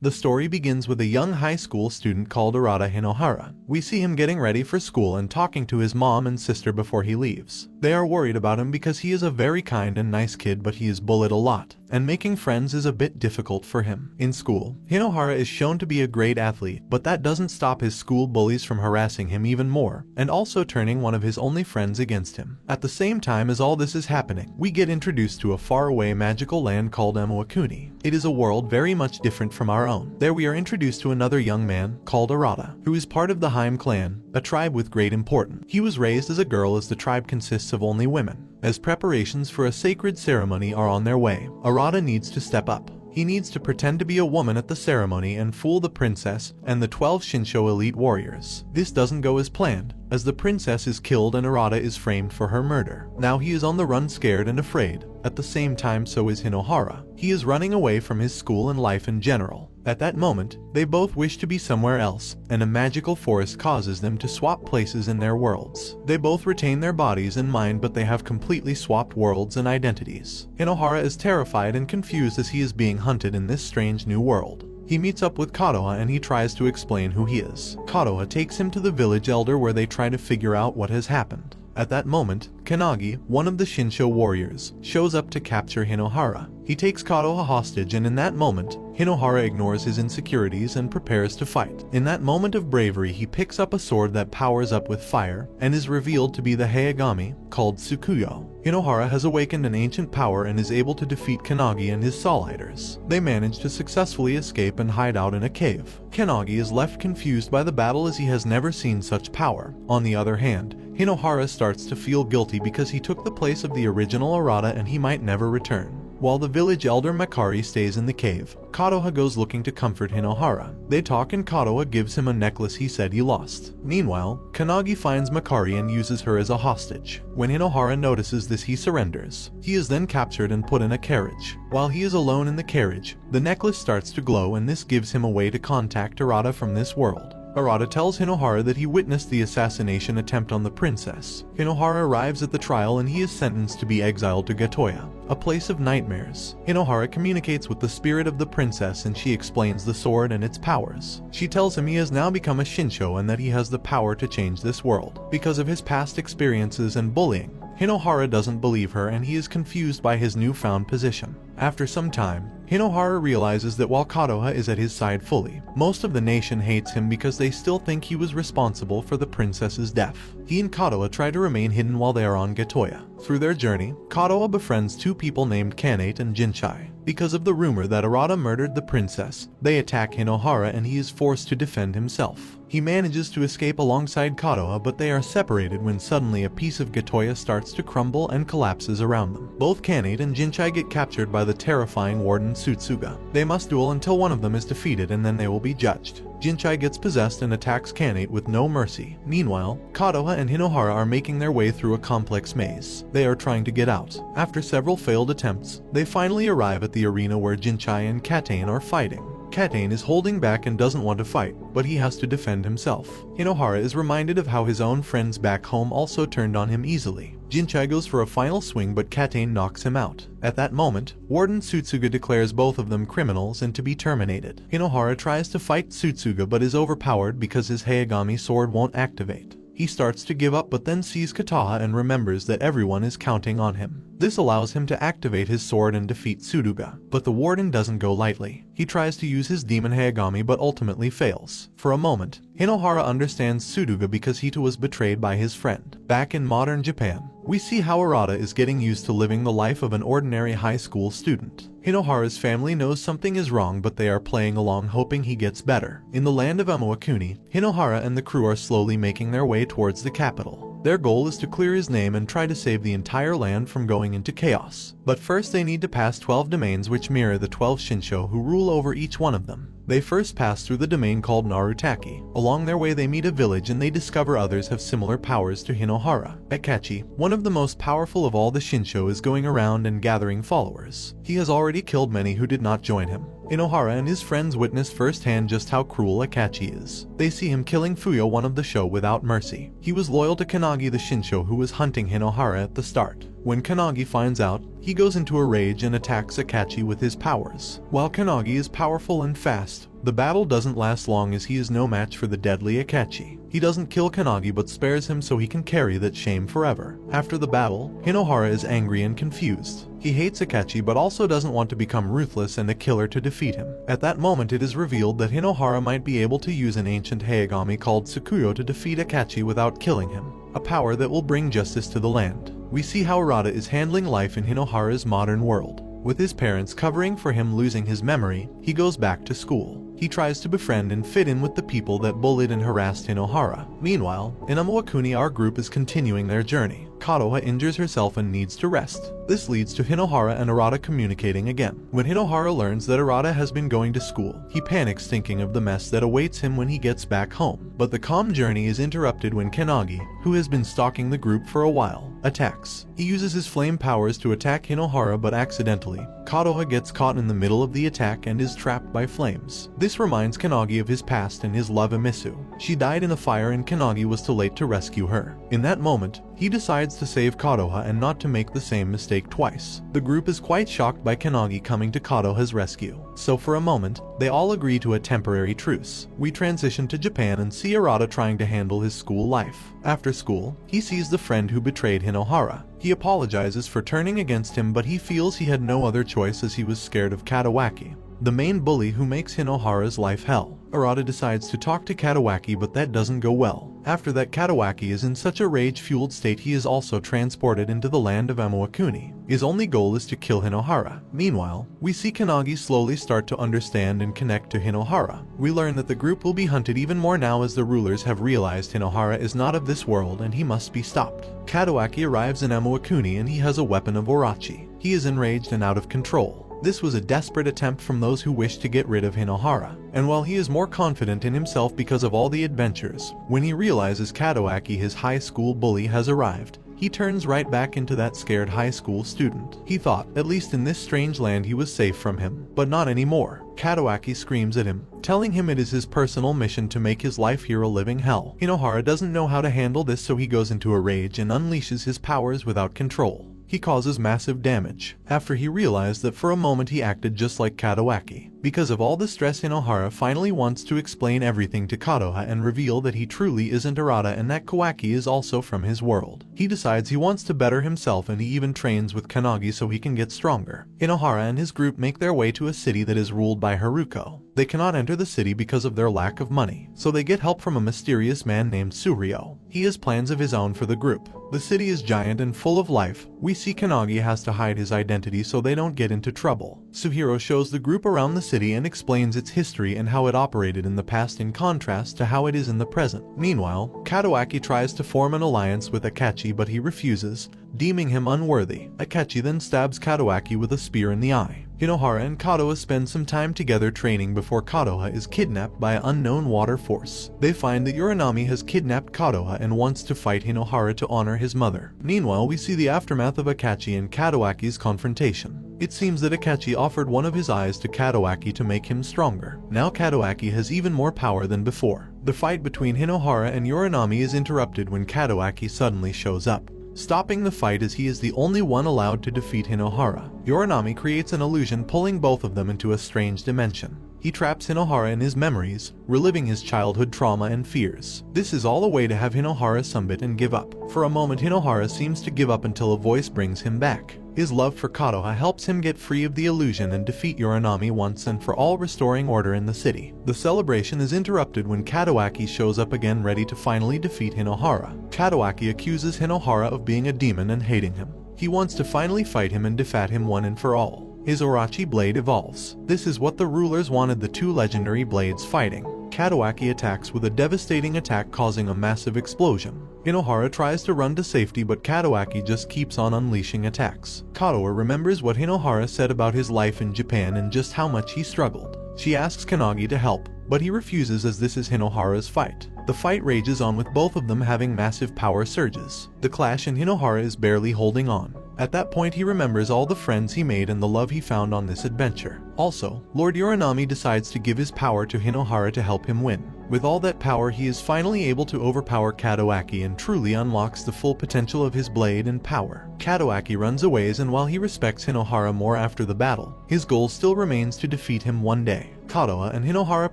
The story begins with a young high school student called Arata Hinohara. We see him getting ready for school and talking to his mom and sister before he leaves. They are worried about him because he is a very kind and nice kid, but he is bullied a lot, and making friends is a bit difficult for him. In school, Hinohara is shown to be a great athlete, but that doesn't stop his school bullies from harassing him even more, and also turning one of his only friends against him. At the same time as all this is happening, we get introduced to a faraway magical land called Amawakuni. It is a world very much different from our own. There we are introduced to another young man called Arata, who is part of the Haim clan, a tribe with great importance. He was raised as a girl as the tribe consists of only women. As preparations for a sacred ceremony are on their way, Arata needs to step up. He needs to pretend to be a woman at the ceremony and fool the princess and the 12 Shinsho elite warriors. This doesn't go as planned, as the princess is killed and Arata is framed for her murder. Now he is on the run, scared and afraid. At the same time, so is Hinohara. He is running away from his school and life in general. At that moment, they both wish to be somewhere else, and a magical forest causes them to swap places in their worlds. They both retain their bodies and mind, but they have completely swapped worlds and identities. Hinohara is terrified and confused as he is being hunted in this strange new world. He meets up with Kotoha and he tries to explain who he is. Kotoha takes him to the village elder where they try to figure out what has happened. At that moment, Kanagi, one of the Shinsho warriors, shows up to capture Hinohara. He takes Kotoha hostage, and in that moment, Hinohara ignores his insecurities and prepares to fight. In that moment of bravery, he picks up a sword that powers up with fire and is revealed to be the Hayagami, called Tsukuyo. Hinohara has awakened an ancient power and is able to defeat Kanagi and his Souliders. They manage to successfully escape and hide out in a cave. Kanagi is left confused by the battle as he has never seen such power. On the other hand, Hinohara starts to feel guilty because he took the place of the original Arata and he might never return. While the village elder Makari stays in the cave, Kotoha goes looking to comfort Hinohara. They talk and Kotoha gives him a necklace he said he lost. Meanwhile, Kanagi finds Makari and uses her as a hostage. When Hinohara notices this, he surrenders. He is then captured and put in a carriage. While he is alone in the carriage, the necklace starts to glow, and this gives him a way to contact Arata from this world. Arata tells Hinohara that he witnessed the assassination attempt on the princess. Hinohara arrives at the trial and he is sentenced to be exiled to Kotoha, a place of nightmares. Hinohara communicates with the spirit of the princess and she explains the sword and its powers. She tells him he has now become a Shinsho and that he has the power to change this world because of his past experiences and bullying. Hinohara doesn't believe her and he is confused by his newfound position. After some time, Hinohara realizes that while Kotoha is at his side fully, most of the nation hates him because they still think he was responsible for the princess's death. He and Kotoha try to remain hidden while they are on Kotoha. Through their journey, Kotoha befriends two people named Kanate and Jinchai. Because of the rumor that Arata murdered the princess, they attack Hinohara and he is forced to defend himself. He manages to escape alongside Kotoha, but they are separated when suddenly a piece of Kotoha starts to crumble and collapses around them. Both Kanate and Jinchai get captured by the terrifying warden Tsutsuga. They must duel until one of them is defeated and then they will be judged. Jinchai gets possessed and attacks Kanate with no mercy. Meanwhile, Kotoha and Hinohara are making their way through a complex maze. They are trying to get out. After several failed attempts, they finally arrive at the arena where Jinchai and Katane are fighting. Katane is holding back and doesn't want to fight, but he has to defend himself. Hinohara is reminded of how his own friends back home also turned on him easily. Jinchai goes for a final swing, but Katane knocks him out. At that moment, Warden Tsutsuga declares both of them criminals and to be terminated. Hinohara tries to fight Tsutsuga but is overpowered because his Hayagami sword won't activate. He starts to give up but then sees Kotoha and remembers that everyone is counting on him. This allows him to activate his sword and defeat Tsuruga, but the warden doesn't go lightly. He tries to use his demon Hayagami but ultimately fails. For a moment, Hinohara understands Tsuruga because he too was betrayed by his friend. Back in modern Japan, we see how Arata is getting used to living the life of an ordinary high school student. Hinohara's family knows something is wrong but they are playing along hoping he gets better. In the land of Amawakuni, Hinohara and the crew are slowly making their way towards the capital. Their goal is to clear his name and try to save the entire land from going into chaos. But first they need to pass 12 domains which mirror the 12 Shinsho who rule over each one of them. They first pass through the domain called Narutaki. Along their way they meet a village and they discover others have similar powers to Hinohara. Akachi, one of the most powerful of all the Shinsho, is going around and gathering followers. He has already killed many who did not join him. Hinohara and his friends witness firsthand just how cruel Akachi is. They see him killing Fuyo, one of the show, without mercy. He was loyal to Kanagi the Shinsho who was hunting Hinohara at the start. When Kanagi finds out, he goes into a rage and attacks Akachi with his powers. While Kanagi is powerful and fast, The battle doesn't last long as he is no match for the deadly Akechi. He doesn't kill Kanagi but spares him so he can carry that shame forever. After the battle, Hinohara is angry and confused. He hates Akechi but also doesn't want to become ruthless and a killer to defeat him. At that moment it is revealed that Hinohara might be able to use an ancient Hayagami called Tsukuyo to defeat Akechi without killing him, a power that will bring justice to the land. We see how Arata is handling life in Hinohara's modern world. With his parents covering for him losing his memory, he goes back to school. He tries to befriend and fit in with the people that bullied and harassed Hinohara. Meanwhile, in Amawakuni our group is continuing their journey. Kotoha injures herself and needs to rest. This leads to Hinohara and Arata communicating again. When Hinohara learns that Arata has been going to school, he panics thinking of the mess that awaits him when he gets back home. But the calm journey is interrupted when Kanagi, who has been stalking the group for a while, attacks. He uses his flame powers to attack Hinohara but accidentally, Kotoha gets caught in the middle of the attack and is trapped by flames. This reminds Kanagi of his past and his love Emisu. She died in a fire and Kanagi was too late to rescue her. In that moment, he decides to save Kotoha and not to make the same mistake twice. The group is quite shocked by Kanagi coming to Kotoha's rescue, so for a moment, they all agree to a temporary truce. We transition to Japan and see Arata trying to handle his school life. After school, he sees the friend who betrayed Hinohara. He apologizes for turning against him but he feels he had no other choice as he was scared of Katawaki, the main bully who makes Hinohara's life hell. Arata decides to talk to Katawaki but that doesn't go well. After that, Katawaki is in such a rage-fueled state he is also transported into the land of Amawakuni. His only goal is to kill Hinohara. Meanwhile, we see Kanagi slowly start to understand and connect to Hinohara. We learn that the group will be hunted even more now as the rulers have realized Hinohara is not of this world and he must be stopped. Katawaki arrives in Amawakuni and he has a weapon of Orochi. He is enraged and out of control. This was a desperate attempt from those who wished to get rid of Hinohara, and while he is more confident in himself because of all the adventures, when he realizes Katawaki, his high school bully, has arrived, he turns right back into that scared high school student. He thought, at least in this strange land, he was safe from him, but not anymore. Katawaki screams at him, telling him it is his personal mission to make his life here a living hell. Hinohara doesn't know how to handle this, so he goes into a rage and unleashes his powers without control. He causes massive damage, after he realized that for a moment he acted just like Katawaki. Because of all the stress, Hinohara finally wants to explain everything to Kotoha and reveal that he truly isn't Arata and that Kawaki is also from his world. He decides he wants to better himself and he even trains with Kanagi so he can get stronger. Hinohara and his group make their way to a city that is ruled by Haruko. They cannot enter the city because of their lack of money, so they get help from a mysterious man named Suryo. He has plans of his own for the group. The city is giant and full of life. We see Kanagi has to hide his identity so they don't get into trouble. Suhiro shows the group around the city and explains its history and how it operated in the past in contrast to how it is in the present. Meanwhile, Katawaki tries to form an alliance with Akechi but he refuses, deeming him unworthy. Akechi then stabs Katawaki with a spear in the eye. Hinohara and Kotoha spend some time together training before Kotoha is kidnapped by an unknown water force. They find that Uranami has kidnapped Kotoha and wants to fight Hinohara to honor his mother. Meanwhile, we see the aftermath of Akechi and Katawaki's confrontation. It seems that Akechi offered one of his eyes to Katawaki to make him stronger. Now Katawaki has even more power than before. The fight between Hinohara and Uranami is interrupted when Katawaki suddenly shows up, stopping the fight as he is the only one allowed to defeat Hinohara. Uranami creates an illusion pulling both of them into a strange dimension. He traps Hinohara in his memories, reliving his childhood trauma and fears. This is all a way to have Hinohara submit and give up. For a moment Hinohara seems to give up until a voice brings him back. His love for Kotoha helps him get free of the illusion and defeat Uranami once and for all, restoring order in the city. The celebration is interrupted when Katawaki shows up again, ready to finally defeat Hinohara. Katawaki accuses Hinohara of being a demon and hating him. He wants to finally fight him and defeat him one and for all. His Orochi blade evolves. This is what the rulers wanted, the two legendary blades fighting. Katawaki attacks with a devastating attack, causing a massive explosion. Hinohara tries to run to safety but Katawaki just keeps on unleashing attacks. Kotoha remembers what Hinohara said about his life in Japan and just how much he struggled. She asks Kanagi to help, but he refuses as this is Hinohara's fight. The fight rages on with both of them having massive power surges. The clash and Hinohara is barely holding on. At that point he remembers all the friends he made and the love he found on this adventure. Also, Lord Uranami decides to give his power to Hinohara to help him win. With all that power he is finally able to overpower Katawaki and truly unlocks the full potential of his blade and power. Katawaki runs away and while he respects Hinohara more after the battle, his goal still remains to defeat him one day. Kotoha and Hinohara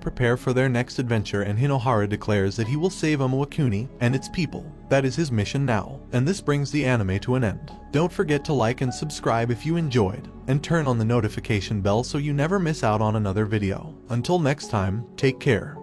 prepare for their next adventure, and Hinohara declares that he will save Amawakuni and its people. That is his mission now, and this brings the anime to an end. Don't forget to like and subscribe if you enjoyed, and turn on the notification bell so you never miss out on another video. Until next time, take care.